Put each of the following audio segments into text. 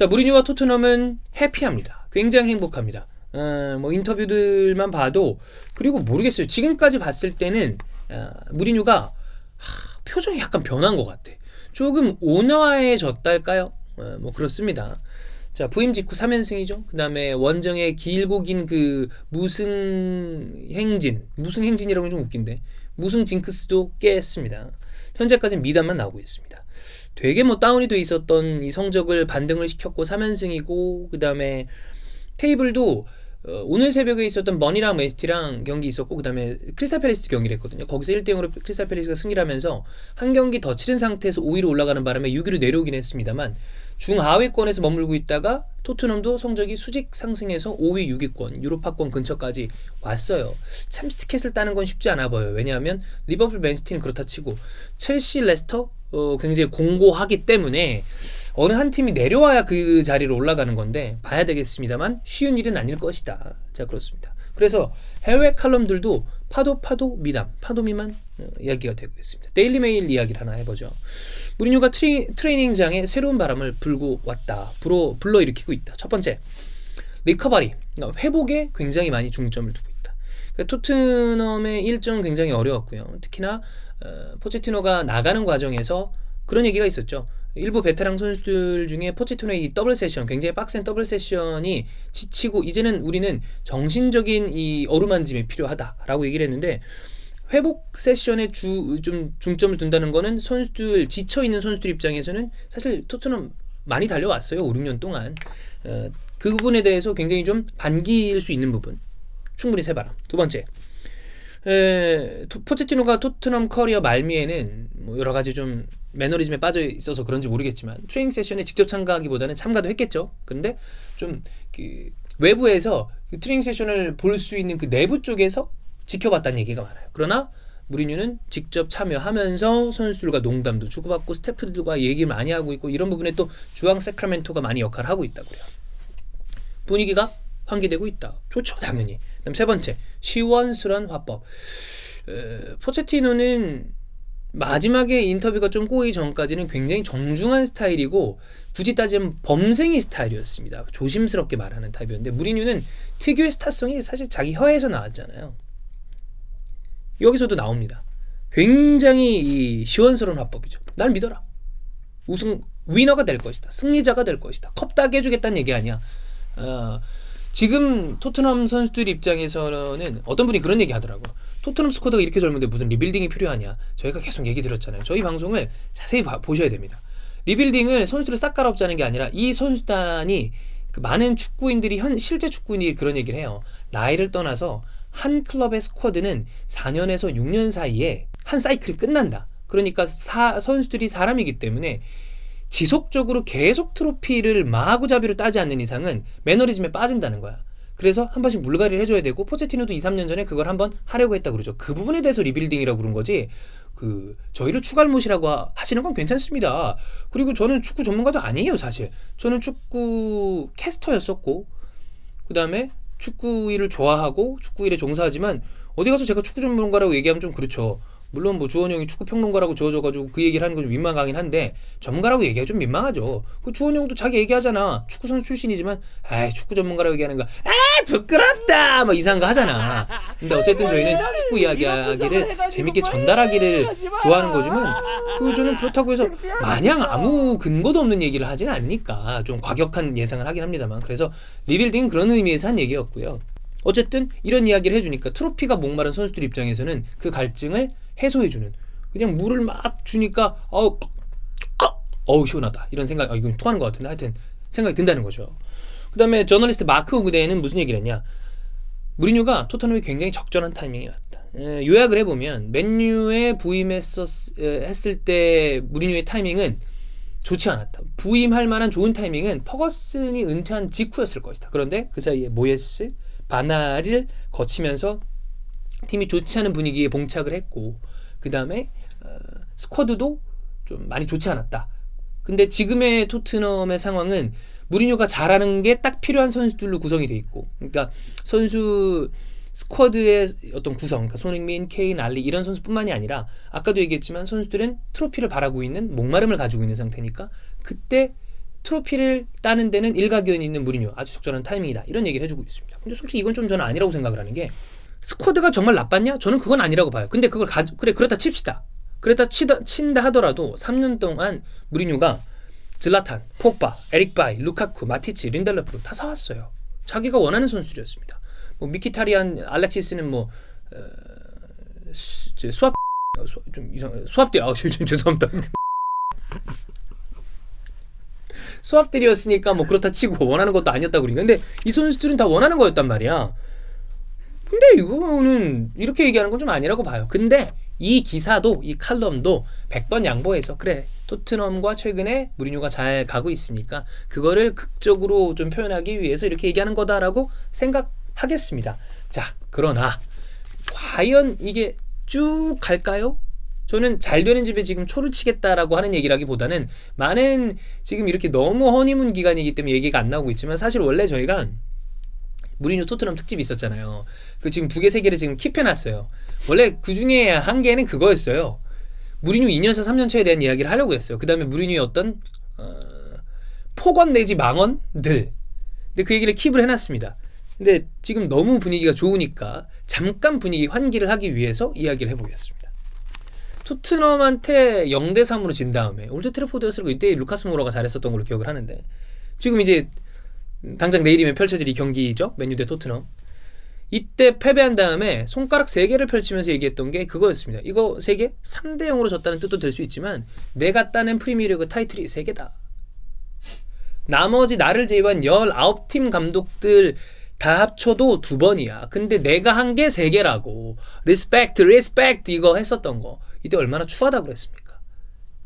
자, 무리뉴와 토트넘은 해피합니다. 굉장히 행복합니다. 뭐 인터뷰들만 봐도, 그리고 모르겠어요. 지금까지 봤을 때는 무리뉴가 표정이 약간 변한 것 같아. 조금 온화해졌달까요? 뭐 그렇습니다. 자, 부임 직후 3연승이죠. 그 다음에 원정의 길고 긴 그 무승행진이라고 좀 웃긴데, 무승 징크스도 깼습니다. 현재까지는 미담만 나오고 있습니다. 되게 뭐 다운이 돼 있었던 이 성적을 반등을 시켰고 3연승이고, 그 다음에 테이블도 오늘 새벽에 있었던 버니랑 맨시티랑 경기 있었고, 그 다음에 크리스탈 팰리스도 경기를 했거든요. 거기서 1대0으로 크리스탈 팰리스가 승리를 하면서 한 경기 더 치른 상태에서 5위로 올라가는 바람에 6위로 내려오긴 했습니다만, 중하위권에서 머물고 있다가 토트넘도 성적이 수직 상승해서 5위 6위권 유로파권 근처까지 왔어요. 참 티켓을 따는 건 쉽지 않아 보여요. 왜냐하면 리버풀 맨시티는 그렇다 치고 첼시 레스터 굉장히 공고하기 때문에 어느 한 팀이 내려와야 그 자리로 올라가는 건데, 봐야 되겠습니다만 쉬운 일은 아닐 것이다. 자, 그렇습니다. 그래서 해외 칼럼들도 파도 미담, 파도 미만 이야기가 되고 있습니다. 데일리 메일 이야기를 하나 해보죠. 무리뉴가 트레이닝장에 새로운 바람을 불고 왔다. 불러일으키고 있다. 첫 번째, 리커버리, 그러니까 회복에 굉장히 많이 중점을 두고 있다. 그러니까 토트넘의 일정은 굉장히 어려웠고요. 특히나 포체티노가 나가는 과정에서 그런 얘기가 있었죠. 일부 베테랑 선수들 중에 포체티노의 이 더블 세션, 굉장히 빡센 더블 세션이 지치고 이제는 우리는 정신적인 이 어루만짐이 필요하다라고 얘기를 했는데, 회복 세션에 좀 중점을 둔다는 거는 선수들, 지쳐있는 선수들 입장에서는 사실 토트넘 많이 달려왔어요. 5, 6년 동안. 그 부분에 대해서 굉장히 좀 반기일 수 있는 부분 충분히 새바람. 두 번째, 포체티노가 토트넘 커리어 말미에는 뭐 여러 가지 좀 매너리즘에 빠져 있어서 그런지 모르겠지만 트레이닝 세션에 직접 참가하기보다는 참가도 했겠죠. 그런데 좀 그 외부에서 그 트레이닝 세션을 볼 수 있는 그 내부 쪽에서 지켜봤다는 얘기가 많아요. 그러나 무리뉴는 직접 참여하면서 선수들과 농담도 주고받고 스태프들과 얘기를 많이 하고 있고, 이런 부분에 또 주앙 세크라멘토가 많이 역할을 하고 있다고요. 분위기가 환기되고 있다. 좋죠, 당연히. 그다음 세 번째, 시원스런 화법. 포체티노는 마지막에 인터뷰가 좀 꼬이기 전까지는 굉장히 정중한 스타일이고, 굳이 따지면 범생이 스타일이었습니다. 조심스럽게 말하는 타입이었는데, 무리뉴는 특유의 스타성이 사실 자기 혀에서 나왔잖아요. 여기서도 나옵니다. 굉장히 이 시원스러운 화법이죠. 날 믿어라. 위너가 될 것이다. 승리자가 될 것이다. 컵 따게 해주겠다는 얘기 아니야. 지금 토트넘 선수들 입장에서는 어떤 분이 그런 얘기 하더라고요. 토트넘 스쿼드가 이렇게 젊은데 무슨 리빌딩이 필요하냐. 저희가 계속 얘기 드렸잖아요. 저희 방송을 자세히 보셔야 됩니다. 리빌딩을 선수들을 싹 갈아엎자는 게 아니라, 이 선수단이 그 많은 축구인들이 실제 축구인들이 그런 얘기를 해요. 나이를 떠나서 한 클럽의 스쿼드는 4년에서 6년 사이에 한 사이클이 끝난다. 그러니까 선수들이 사람이기 때문에 지속적으로 계속 트로피를 마구잡이로 따지 않는 이상은 매너리즘에 빠진다는 거야. 그래서 한 번씩 물갈이를 해줘야 되고, 포체티노도 2, 3년 전에 그걸 한번 하려고 했다 그러죠. 그 부분에 대해서 리빌딩이라고 그런 거지, 저희를 추갈못이라고 하시는 건 괜찮습니다. 그리고 저는 축구 전문가도 아니에요, 사실. 저는 축구 캐스터였었고, 그 다음에 축구 일을 좋아하고 축구 일에 종사하지만, 어디 가서 제가 축구 전문가라고 얘기하면 좀 그렇죠. 물론 뭐 주원 형이 축구 평론가라고 지어져가지고 그 얘기를 하는 건 좀 민망하긴 한데, 전문가라고 얘기하기 좀 민망하죠. 그 주원 형도 자기 얘기하잖아. 축구 선수 출신이지만, 축구 전문가라고 얘기하는 거, 부끄럽다 막 이상한 거 하잖아. 근데 어쨌든 저희는 축구 이야기를 재밌게 전달하기를 좋아하는 거지만, 저는 그렇다고 해서 마냥 아무 근거도 없는 얘기를 하진 않으니까 좀 과격한 예상을 하긴 합니다만, 그래서 리빌딩은 그런 의미에서 한 얘기였고요. 어쨌든 이런 이야기를 해주니까 트로피가 목마른 선수들 입장에서는 그 갈증을 해소해주는, 그냥 물을 막 주니까 시원하다 이런 생각, 이건 토하는 것 같은데 하여튼 생각이 든다는 거죠. 그 다음에 저널리스트 마크 우그데는 무슨 얘기를 했냐. 무리뉴가 토트넘이 굉장히 적절한 타이밍이었다. 요약을 해보면, 맨유에 부임했을 때 무리뉴의 타이밍은 좋지 않았다. 부임할 만한 좋은 타이밍은 퍼거슨이 은퇴한 직후였을 것이다. 그런데 그 사이에 모예스, 바나를 거치면서 팀이 좋지 않은 분위기에 봉착을 했고, 그 다음에 스쿼드도 좀 많이 좋지 않았다. 근데 지금의 토트넘의 상황은 무리뉴가 잘하는 게 딱 필요한 선수들로 구성이 돼 있고, 그러니까 선수 스쿼드의 어떤 구성, 그러니까 손흥민, 케인, 알리 이런 선수뿐만이 아니라, 아까도 얘기했지만 선수들은 트로피를 바라고 있는 목마름을 가지고 있는 상태니까, 그때 트로피를 따는 데는 일가견이 있는 무리뉴 아주 적절한 타이밍이다 이런 얘기를 해주고 있습니다. 근데 솔직히 이건 좀 저는 아니라고 생각을 하는 게 스쿼드가 정말 나빴냐? 저는 그건 아니라고 봐요. 근데 그걸 그래 그렇다 칩시다. 그렇다 친다 하더라도 3년 동안 무리뉴가 질라탄, 포그바, 에릭 바이, 루카쿠, 마티치, 린델로프 다 사왔어요. 자기가 원하는 선수들이었습니다. 뭐 미키타리안, 알렉시스는 뭐 수압 좀 이상 수압들 좀 죄송합니다. 수압들이었으니까 뭐 그렇다 치고 원하는 것도 아니었다고 그러니까. 근데 이 선수들은 다 원하는 거였단 말이야. 근데 이거는 이렇게 얘기하는 건 좀 아니라고 봐요. 근데 이 기사도 이 칼럼도 100번 양보해서 그래 토트넘과 최근에 무리뉴가 잘 가고 있으니까 그거를 극적으로 좀 표현하기 위해서 이렇게 얘기하는 거다라고 생각하겠습니다. 자, 그러나 과연 이게 쭉 갈까요? 저는 잘 되는 집에 지금 초를 치겠다라고 하는 얘기라기보다는 많은 지금 이렇게 너무 허니문 기간이기 때문에 얘기가 안 나오고 있지만 사실 원래 저희가 무리뉴 토트넘 특집이 있었잖아요. 그 지금 2개, 3개를 지금 킵해놨어요. 원래 그 중에 한 개는 그거였어요. 무리뉴 2년차, 3년차에 대한 이야기를 하려고 했어요. 그 다음에 무리뉴의 어떤 폭언 내지 망언들. 근데 그 얘기를 킵을 해놨습니다. 근데 지금 너무 분위기가 좋으니까 잠깐 분위기 환기를 하기 위해서 이야기를 해보겠습니다. 토트넘한테 0대3으로 진 다음에 올드 트래포드였을 거 이때 루카스 모라가 잘했었던 걸로 기억을 하는데 지금 이제 당장 내일이면 펼쳐질 이 경기죠. 맨유 대 토트넘. 이때 패배한 다음에 손가락 3개를 펼치면서 얘기했던 게 그거였습니다. 이거 3개? 3대 0으로 졌다는 뜻도 될 수 있지만 내가 따낸 프리미어리그 타이틀이 3개다. 나머지 나를 제외한 19팀 감독들 다 합쳐도 2번이야. 근데 내가 한 게 3개라고. 리스펙트 이거 했었던 거. 이때 얼마나 추하다고 그랬습니까?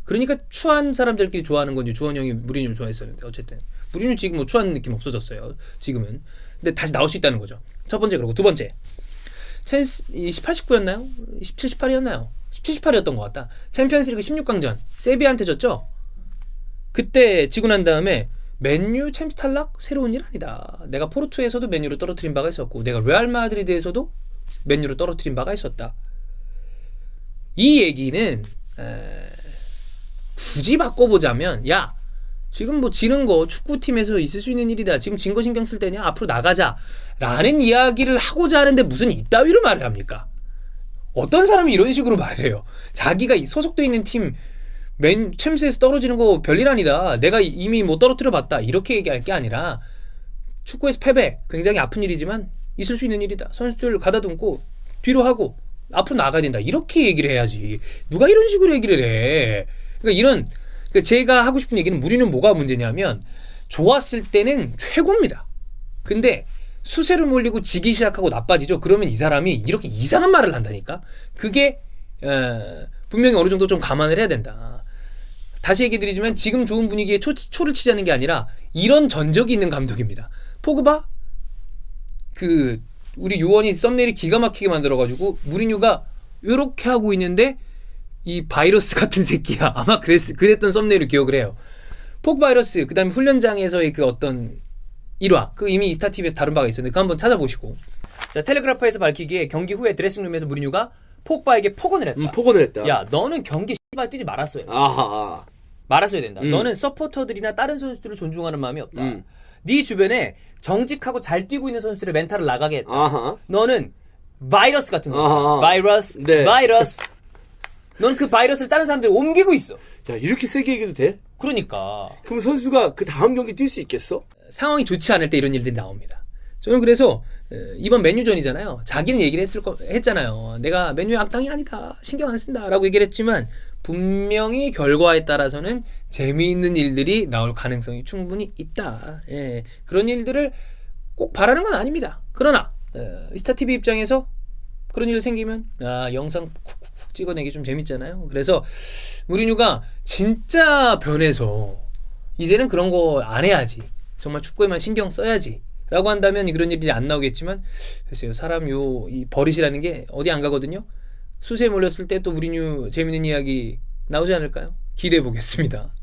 그러니까 추한 사람들끼리 좋아하는 건지 주원 형이 무리뉴를 좋아했었는데 어쨌든 무리뉴 지금 뭐 추한 느낌 없어졌어요. 지금은. 근데 다시 나올 수 있다는 거죠. 첫 번째 그러고 두 번째. 챔스 18, 19였나요? 17, 18이었나요? 17, 18이었던 것 같다. 챔피언스리그 16강전 세비야한테 졌죠? 그때 지고 난 다음에 맨유 챔스 탈락? 새로운 일 아니다. 내가 포르투에서도 맨유로 떨어뜨린 바가 있었고 내가 레알 마드리드에서도 맨유로 떨어뜨린 바가 있었다. 이 얘기는 굳이 바꿔보자면 야 지금 뭐 지는 거 축구팀에서 있을 수 있는 일이다. 지금 진 거 신경 쓸 때냐? 앞으로 나가자 라는 이야기를 하고자 하는데 무슨 이따위로 말을 합니까? 어떤 사람이 이런 식으로 말을 해요? 자기가 소속돼 있는 팀 챔스에서 떨어지는 거 별일 아니다. 내가 이미 뭐 떨어뜨려 봤다. 이렇게 얘기할 게 아니라 축구에서 패배 굉장히 아픈 일이지만 있을 수 있는 일이다. 선수들 가다듬고 뒤로 하고 앞으로 나가야 된다. 이렇게 얘기를 해야지. 누가 이런 식으로 얘기를 해. 그러니까 제가 하고 싶은 얘기는 무리는 뭐가 문제냐면 좋았을 때는 최고입니다. 근데 수세로 몰리고 지기 시작하고 나빠지죠. 그러면 이 사람이 이렇게 이상한 말을 한다니까. 그게 분명히 어느 정도 좀 감안을 해야 된다. 다시 얘기 드리지만 지금 좋은 분위기에 초를 치자는 게 아니라 이런 전적이 있는 감독입니다. 포그바 우리 요원이 썸네일이 기가 막히게 만들어가지고 무리뉴가 이렇게 하고 있는데 이 바이러스 같은 새끼야. 아마 그랬던 썸네일을 기억을 해요. 폭 바이러스, 그 다음에 훈련장에서의 그 어떤 일화, 이미 이스타TV에서 다룬 바가 있었는데 그거 한번 찾아보시고. 자, 텔레그라프에서 밝히기에 경기 후에 드레싱룸에서 무리뉴가 폭바에게 폭언을 했다. 폭언을 했다. 야, 너는 경기 씨발 뛰지 말았어야 돼. 아하. 말았어야 된다. 너는 서포터들이나 다른 선수들을 존중하는 마음이 없다. 네 주변에 정직하고 잘 뛰고 있는 선수들의 멘탈을 나가게 했다. 아하. 너는 바이러스 같은 선수. 바이러스. 네. 바이러스. 넌 그 바이러스를 다른 사람들이 옮기고 있어. 야, 이렇게 세게 얘기해도 돼? 그러니까. 그럼 선수가 그 다음 경기 뛸 수 있겠어? 상황이 좋지 않을 때 이런 일들이 나옵니다. 저는 그래서 이번 맨유전이잖아요. 자기는 얘기를 했잖아요. 내가 맨유의 악당이 아니다. 신경 안 쓴다. 라고 얘기를 했지만 분명히 결과에 따라서는 재미있는 일들이 나올 가능성이 충분히 있다. 예, 그런 일들을 꼭 바라는 건 아닙니다. 그러나 이스타TV 입장에서 그런 일 생기면 영상 쿡쿡쿡 찍어내기 좀 재밌잖아요. 그래서 무리뉴가 진짜 변해서 이제는 그런 거 안 해야지. 정말 축구에만 신경 써야지. 라고 한다면 그런 일이 안 나오겠지만 글쎄요. 사람 이 버릇이라는 게 어디 안 가거든요. 수세에 몰렸을 때 또 무리뉴 재밌는 이야기 나오지 않을까요? 기대해 보겠습니다.